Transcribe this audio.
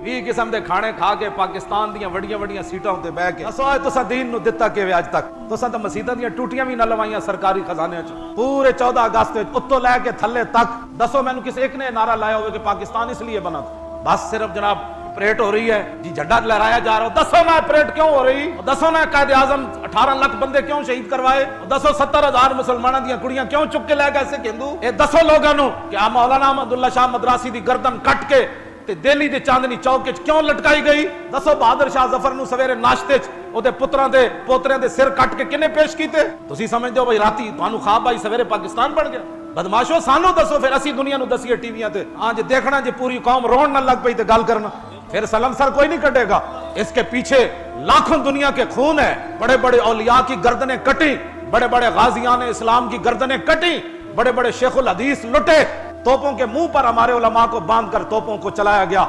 20 किस्म के खाने खा के पाकिस्तान दी वड्डियां वड्डियां सीटां उत्ते बह के दसो तुसा दीन नूं दिता किवें अज तक? तुसा तो मसीतां दी टूटियां भी ना लवाइयां सरकारी खजाने च पूरे 14 अगस्त उत्तों लैके थल्ले तक। दसो मैनू किसी एक ने नारा लाया होवे कि पाकिस्तान इसलिए बना था? बस सिर्फ जनाब परेड हो रही है जी, झंडा लहराया जा रहा हो। दसो ना परेड क्यों हो रही? दसो ना कायदे आजम 18 लाख बंदे क्यों शहीद करवाए? दसो 70,000 मुसलमानों दी कुड़ियां क्यों चुक के लै गए सिख हिंदू? ये दसो लोगों नूं कि आ मौलाना अब्दुल्ला शाह मदरासी दी गर्दन कट के ते दिल्ली दे चांदनी चौक च क्यों लटकाई गई? दसो बहादुर शाह जफर नूं सवेरे नाश्ते च ओदे पुत्रां दे पोतरिਆਂ दे सिर कट के किने पेश कीते? तुसी समझदे हो भाई राती तुहानू ख्वाब आई सवेरे पाकिस्तान बन गया? बदमाशो सानू दसो फिर असी दुनिया नूं दसीए टीवियां ते। हां जे देखना जे पूरी कौम रोण न लग पई ते गल करना, फिर सलमसर कोई नहीं कटेगा। इसके पीछे लाखों दुनिया के खून है। बड़े बड़े औलिया की गर्दनें कटी, बड़े बड़े गाजियान इस्लाम की गर्दनें कटी, बड़े बड़े शेखुल हदीस लुटे, तोपों के मुंह पर हमारे उलमा को बांधकर तोपों को चलाया गया।